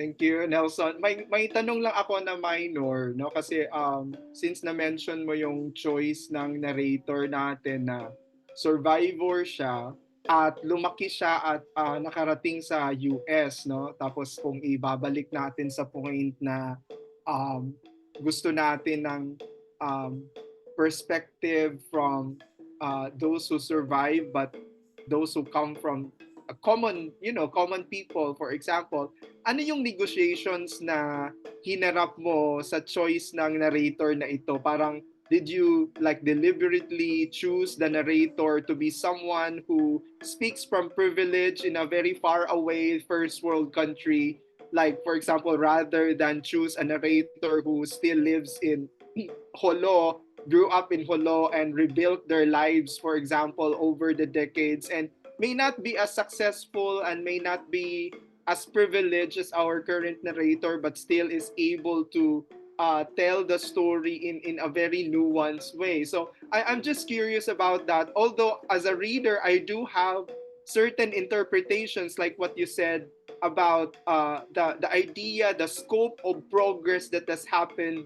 Thank you, Nelson. May tanong lang ako na minor, no? Kasi since na-mention mo yung choice ng narrator natin na survivor siya at lumaki siya at nakarating sa US, no? Tapos kung ibabalik natin sa point na um, gusto natin ng um, perspective from those who survive but those who come from a common, common people, for example, ano yung negotiations na hinarap mo sa choice ng narrator na ito? Parang, did you like deliberately choose the narrator to be someone who speaks from privilege in a very far away first world country? Like, for example, rather than choose a narrator who still lives in Holo, grew up in Holo and rebuilt their lives, for example, over the decades and may not be as successful and may not be as privileged as our current narrator, but still is able to tell the story in a very nuanced way. So I'm just curious about that. Although as a reader, I do have certain interpretations, like what you said about the idea, the scope of progress that has happened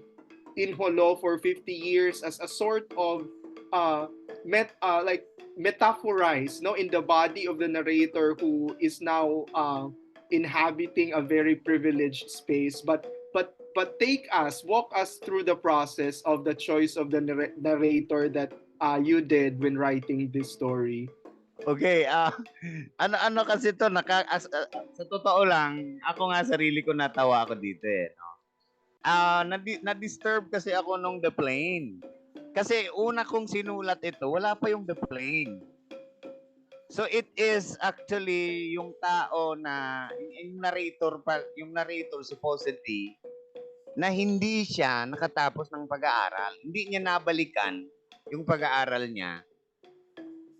in Holo for 50 years as a sort of uh, like metaphorized, no, in the body of the narrator who is now inhabiting a very privileged space. But walk us through the process of the choice of the narrator that you did when writing this story. Okay, ano kasi 'to sa totoo lang, ako nga sarili ko natawa ako dito, eh, 'no. Na-disturb kasi ako nung The Plane. Kasi una kong sinulat ito, wala pa yung The Plane. So it is actually yung tao na yung narrator supposedly na hindi siya nakatapos ng pag-aaral. Hindi niya nabalikan yung pag-aaral niya.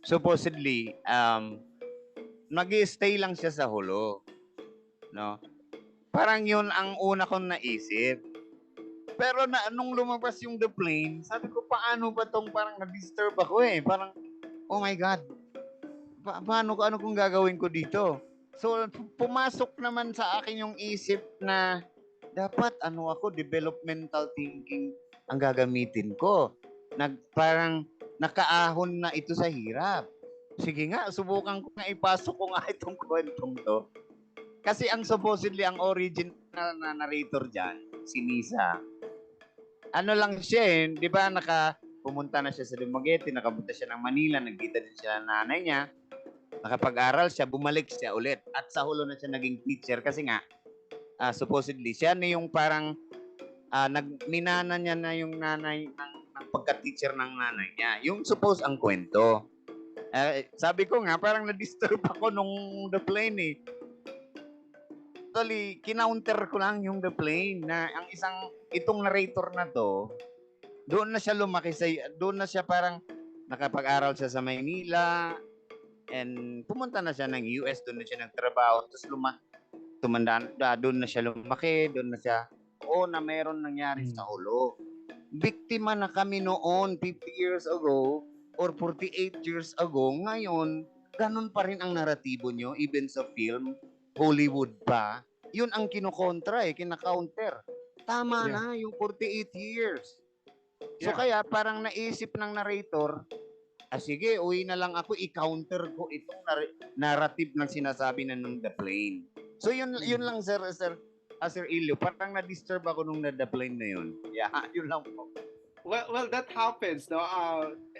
Supposedly, nag-stay lang siya sa Holo, no? Parang yun ang una kong naisip. Pero nung lumabas yung The Plane, sabi ko, paano ba tong parang na-disturb ako eh. Parang, oh my God, ano kung gagawin ko dito? So, pumasok naman sa akin yung isip na dapat developmental thinking ang gagamitin ko. Parang nakaahon na ito sa hirap. Sige nga, subukan ko nga ipasok ko nga itong kwentong to. Kasi ang supposedly, ang original na narrator dyan, si Nisa, ano lang siya eh, di ba pumunta na siya sa Dumaguete, nakapunta siya ng Manila, nagkita din siya ng nanay niya, nakapag-aral siya, bumalik siya ulit. At sa Hulo na siya naging teacher kasi nga, supposedly, siya na yung parang minana niya na yung nanay ng pagka-teacher ng nanay niya. Yung suppose ang kwento. Sabi ko nga, parang na-disturb ako nung The Plane eh. Actually, kinounter ko lang yung The Plane na itong narrator na to, doon na siya lumaki doon na siya parang nakapag-aral siya sa Maynila and pumunta na siya ng US, doon na siya nagtrabaho, tapos doon na siya lumaki, doon na siya, na meron nangyari sa Holo. Biktima na kami noon 50 years ago or 48 years ago. Ngayon, ganun pa rin ang naratibo nyo, even sa film, Hollywood pa. Yun ang kinokontra kina-counter. Tama na yung 48 years. So kaya parang naisip ng narrator, sige, uwi na lang ako, i-counter ko itong narrative ng sinasabi na nung The Plane. So yun lang Sir Ilio, parang na-disturb ako nung The Plane na yun. Yeah, yun lang po. Well, that happens, no?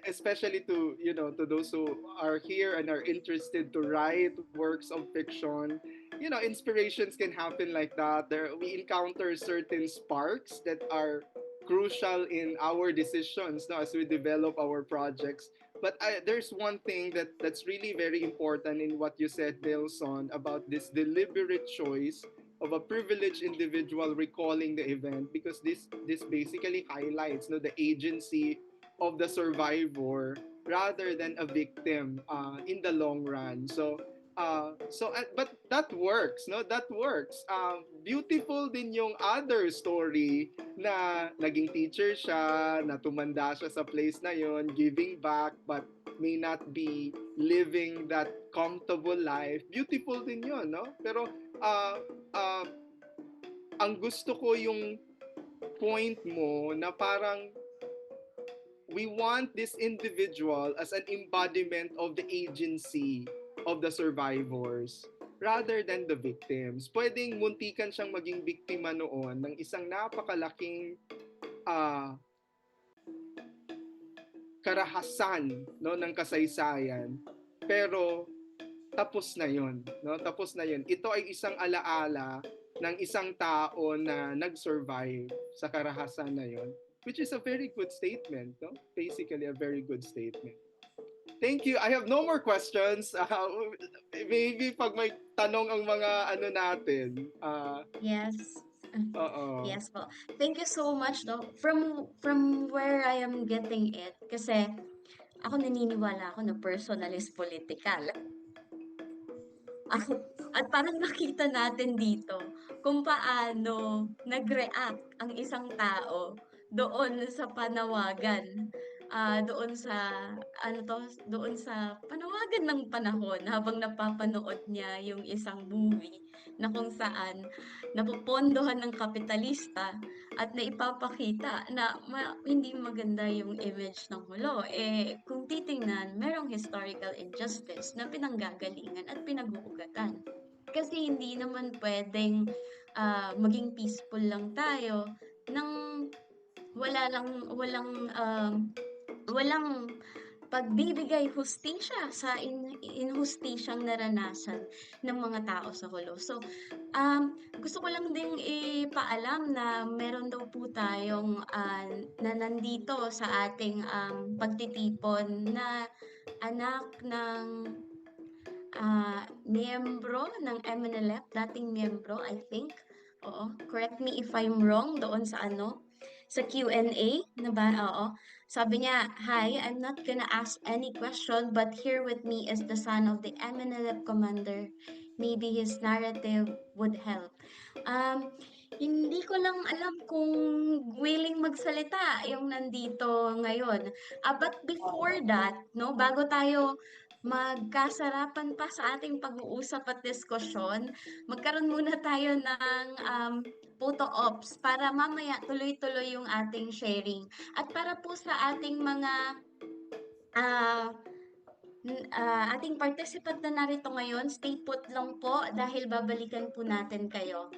Especially to those who are here and are interested to write works of fiction. Inspirations can happen like that. We encounter certain sparks that are crucial in our decisions, no, as we develop our projects. But there's one thing that's really very important in what you said, Nelson, about this deliberate choice of a privileged individual recalling the event, because this basically highlights, the agency of the survivor rather than a victim in the long run. But that works, no, that works. Beautiful din yung other story na naging teacher siya, na tumanda siya sa place na yon, giving back but may not be living that comfortable life. Beautiful din yon, no? Pero uh, uh, ang gusto ko yung point mo na parang we want this individual as an embodiment of the agency of the survivors rather than the victims. Pwedeng muntikan siyang maging biktima noon ng isang napakalaking ah, karahasan, no, ng kasaysayan. Pero tapos na 'yon, no? Tapos na 'yon. Ito ay isang alaala ng isang tao na nag-survive sa karahasan na 'yon, which is a very good statement, no? Basically a very good statement. Thank you. I have no more questions. Maybe pag may tanong ang mga ano natin. Yes. Oo. Yes po. Thank you so much, no? From where I am getting it, kasi ako naniniwala ako na personal is political. At parang nakita natin dito kung paano nag-react ang isang tao doon sa panawagan, doon sa ano 'to, doon sa panawagan ng panahon habang napapanood niya yung isang movie na kung saan napopondohan ng kapitalista at naipapakita na hindi maganda yung image ng Hulo. Eh, kung titingnan merong historical injustice na pinanggagalingan at pinag-uugatan. Kasi hindi naman puwedeng, maging peaceful lang tayo ng walang pagbibigay hustisya sa inhustisyang naranasan ng mga tao sa Hulo. So, gusto ko lang ding ipaalam na meron daw po tayong, na nandito sa ating, pagtitipon na anak ng miyembro ng MNLF, dating miyembro, I think. Oo, correct me if I'm wrong doon sa ano, sa Q&A na ba? Oo. Sabi niya, "Hi, I'm not gonna ask any question, but here with me is the son of the MNLF commander. Maybe his narrative would help." Hindi ko lang alam kung willing magsalita yung nandito ngayon. But before that, no, bago tayo magkasarapan pa sa ating pag-uusap at diskusyon, magkaroon muna tayo ng photo ops para mamaya tuloy-tuloy yung ating sharing. At para po sa ating mga ating participant na narito ngayon, stay put lang po dahil babalikan po natin kayo.